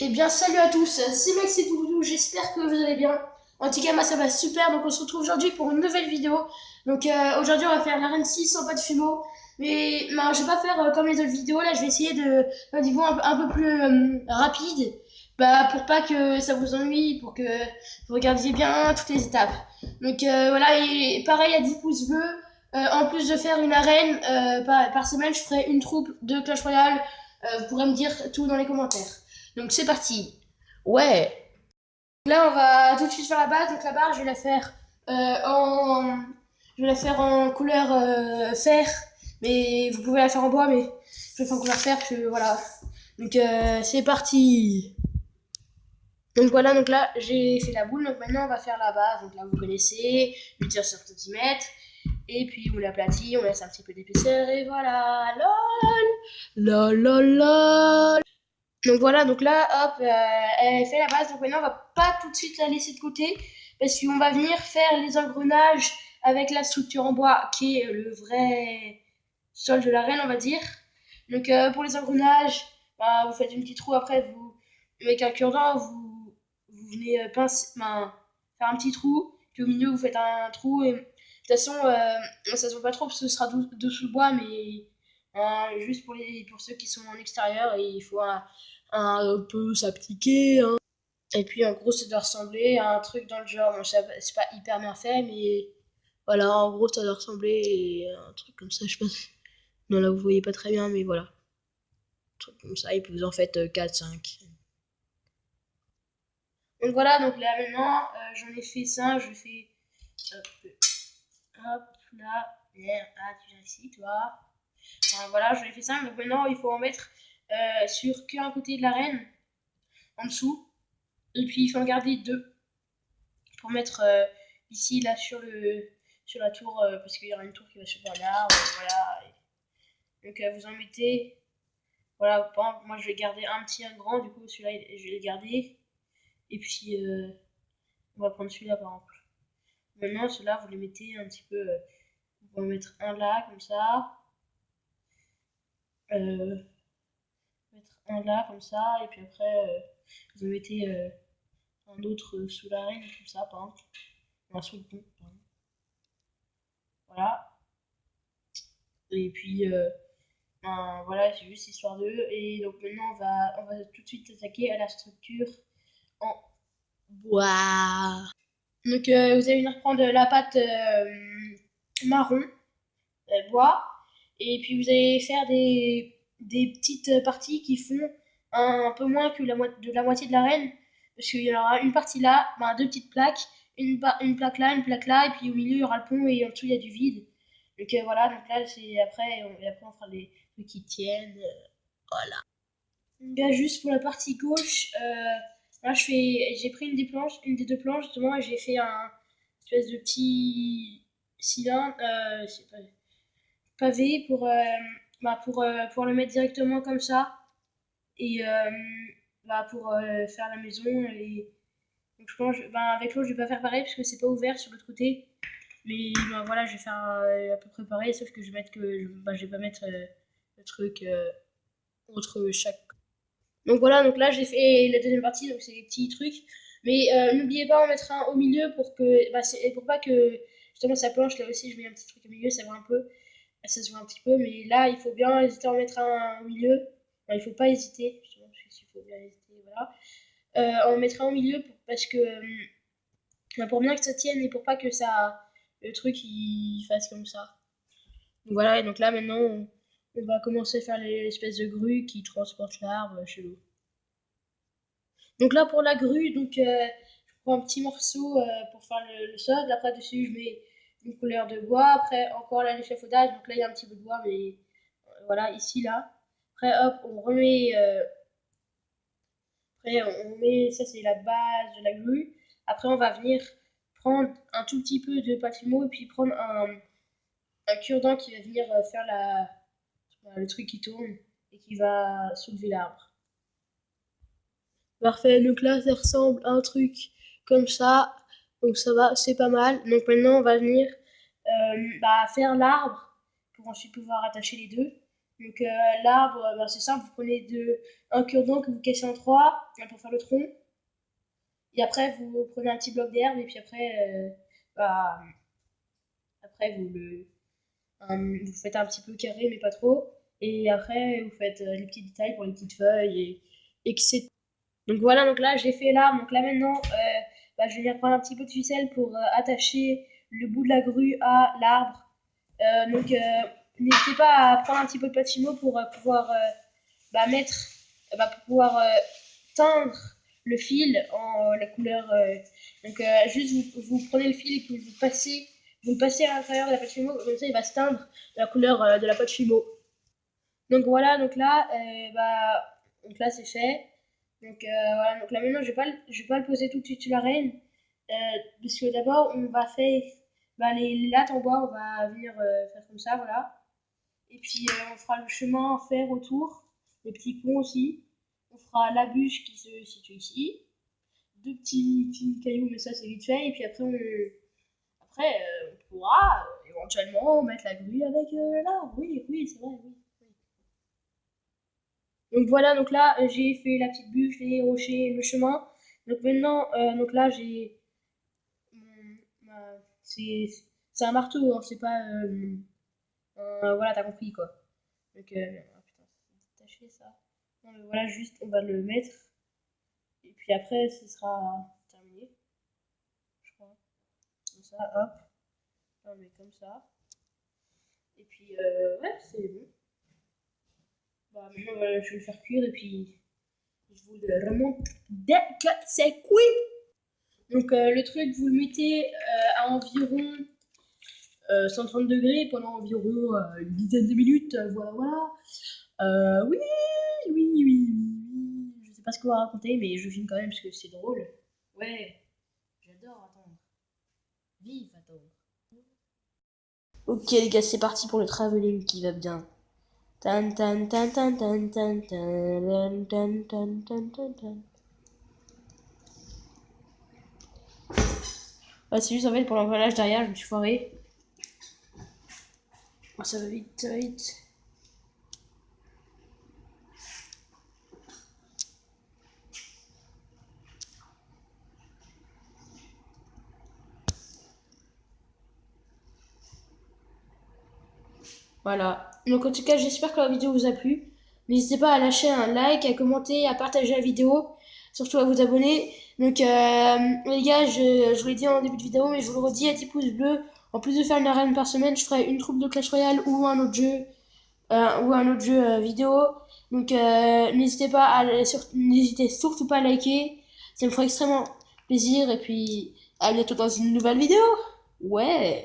Eh bien, salut à tous, c'est Max et Touloudou, j'espère que vous allez bien. En tout cas, moi ça va super, donc on se retrouve aujourd'hui pour une nouvelle vidéo. Donc aujourd'hui, on va faire l'arène 6 sans pas de fumeau. Mais ben, je vais pas faire comme les autres vidéos, là je vais essayer de un niveau un peu plus rapide. Bah, pour pas que ça vous ennuie, pour que vous regardiez bien toutes les étapes. Donc voilà, et pareil à 10 pouces bleus. En plus de faire une arène par semaine, je ferai une troupe de Clash Royale. Vous pourrez me dire tout dans les commentaires. Donc c'est parti. Ouais. Là, on va tout de suite faire la base. Donc la barre, je vais la faire en couleur fer. Mais vous pouvez la faire en bois, mais je vais faire en couleur fer parce que voilà. Donc c'est parti. Donc voilà, donc là j'ai fait la boule. Donc maintenant on va faire la base. Donc là vous connaissez, 8 sur centimètres. Et puis on l'aplatit, on laisse un petit peu d'épaisseur et voilà. Lol. Lol lol lol. Donc voilà, donc là, hop, elle fait la base. Donc maintenant, on va pas tout de suite la laisser de côté parce qu'on va venir faire les engrenages avec la structure en bois qui est le vrai sol de l'arène, on va dire. Donc pour les engrenages, bah, vous faites une petite roue après, vous avec un cure-dent, vous venez faire un petit trou. Puis au milieu, vous faites un trou. Et de toute façon, ça se voit pas trop parce que ce sera dessous le bois, mais juste pour ceux qui sont en extérieur, et il faut un peu s'appliquer, hein. Et puis en gros, ça doit ressembler à un truc dans le genre. Bon, c'est pas hyper bien fait, mais voilà, en gros, ça doit ressembler à un truc comme ça, je pense. Non, là, vous voyez pas très bien, mais voilà. Un truc comme ça, et puis vous en faites 4, 5. Donc voilà, donc là maintenant, j'en ai fait 5, je fais hop, hop, là, ah, tu viens ici, toi. Voilà, j'en ai fait 5, donc maintenant, il faut en mettre sur qu'un côté de l'arène, en dessous. Et puis, il faut en garder deux pour mettre ici, là, sur la tour, parce qu'il y aura une tour qui va sur un arbre, voilà. Donc, vous en mettez, voilà, par exemple, moi, je vais garder un petit, un grand, du coup, celui-là, je vais le garder. Et puis, on va prendre celui-là, par exemple. Maintenant, ceux-là, vous les mettez un petit peu, vous pouvez en mettre un là, comme ça. Euh, mettre un là, comme ça. Et puis après, vous en mettez un autre sous l'arène, comme ça, par exemple. Un sous le pont, pardon. Voilà. Et puis, voilà, c'est juste histoire d'eux. Et donc maintenant, on va tout de suite attaquer à la structure en bois. Donc vous allez venir prendre la pâte marron, bois. Et puis vous allez faire des petites parties qui font un peu moins que de la moitié de l'arène. Parce qu'il y aura une partie là, ben, deux petites plaques, une plaque là, et puis au milieu il y aura le pont et en dessous il y a du vide. Donc voilà, donc là c'est après on fera les trucs qui tiennent. Voilà. Bien juste pour la partie gauche, là j'ai pris une des deux planches justement et j'ai fait un espèce de petit cylindre, c'est pas pavé pour le mettre directement comme ça et pour faire la maison. Et donc je pense, avec l'autre je vais pas faire pareil parce que c'est pas ouvert sur l'autre côté. Mais voilà, je vais faire à peu près pareil, sauf que je vais pas mettre le truc entre chaque. Donc voilà, donc là j'ai fait la deuxième partie, donc c'est les petits trucs. Mais n'oubliez pas en mettre un au milieu pour pas que justement ça planche. Là aussi, je mets un petit truc au milieu, ça voit un peu, ça se voit un petit peu. Mais là, il faut bien hésiter à en mettre un au milieu. Enfin, il faut pas hésiter, justement, parce qu'il faut bien hésiter, voilà. En mettre un au milieu parce que pour bien que ça tienne et pour pas que ça le truc il fasse comme ça. Donc voilà, et donc là maintenant on va commencer à faire l'espèce de grue qui transporte l'arbre chez nous. Donc là pour la grue, je prends un petit morceau pour faire le sol. Après dessus je mets une couleur de bois. Après encore là l'échafaudage. Donc là il y a un petit peu de bois, mais voilà ici là. Après hop on remet. Après on met ça c'est la base de la grue. Après on va venir prendre un tout petit peu de pâte fimo et puis prendre un cure-dent qui va venir faire le truc qui tourne et qui va soulever l'arbre. Parfait, donc là ça ressemble à un truc comme ça, donc ça va, c'est pas mal. Donc maintenant on va venir faire l'arbre pour ensuite pouvoir attacher les deux. Donc l'arbre, c'est simple, vous prenez un cure-dent que vous cassez en trois pour faire le tronc. Et après, vous prenez un petit bloc d'herbe et puis bah, après vous faites un petit peu carré mais pas trop. Et après, vous faites les petits détails pour les petites feuilles et etc. Donc voilà, donc là j'ai fait l'arbre. Donc là maintenant, je vais venir prendre un petit peu de ficelle pour attacher le bout de la grue à l'arbre. N'hésitez pas à prendre un petit peu de patino pour pouvoir mettre, pour pouvoir teindre le fil en la couleur. Juste vous prenez le fil et puis vous le passez à l'intérieur de la pâte fimo, comme ça il va se teindre de la couleur de la pâte fimo. Donc voilà, donc là c'est fait. Donc voilà, donc là maintenant je vais pas le poser tout de suite sur l'arène, parce que d'abord on va faire les lattes en bois, on va venir faire comme ça, voilà. Et puis on fera le chemin à faire autour, les petits ponts aussi. On fera la bûche qui se situe ici, deux petits cailloux, mais ça c'est vite fait. Et puis on pourra éventuellement mettre la grue avec l'arbre. Oui, oui, c'est vrai, oui. Donc voilà, donc là j'ai fait la petite bûche, les rochers, le chemin. Donc maintenant, donc là j'ai c'est un marteau, hein, c'est pas voilà, t'as compris quoi. Donc ah, putain, c'est détaché ça. Non, mais voilà, juste on va le mettre et puis après ce sera terminé, je crois. Comme ça, hop, on met comme ça. Et puis ouais, c'est bon. Bah maintenant je vais le faire cuire et puis je vous le remonte dès que c'est cuit. Donc le truc, vous le mettez à environ 130 degrés pendant environ une dizaine de minutes. Voilà, voilà. Oui, oui, oui, oui. Je sais pas ce qu'on va raconter, mais je filme quand même parce que c'est drôle. Ouais, j'adore attendre. Vive attendre. Ok les gars, c'est parti pour le travelling qui va bien. Tan tan tan tan tan tan tan tan tan tan tan tan. C'est juste en fait pour l'engrenage derrière, je me suis foiré. Oh, ça va vite, ça va vite. Voilà. Donc en tout cas, j'espère que la vidéo vous a plu. N'hésitez pas à lâcher un like, à commenter, à partager la vidéo, surtout à vous abonner. Donc les gars, je vous l'ai dit en début de vidéo, mais je vous le redis, à 10 pouces bleus. En plus de faire une arène par semaine, je ferai une troupe de Clash Royale ou un autre jeu vidéo. Donc n'hésitez surtout pas à liker. Ça me fera extrêmement plaisir. Et puis à bientôt dans une nouvelle vidéo. Ouais.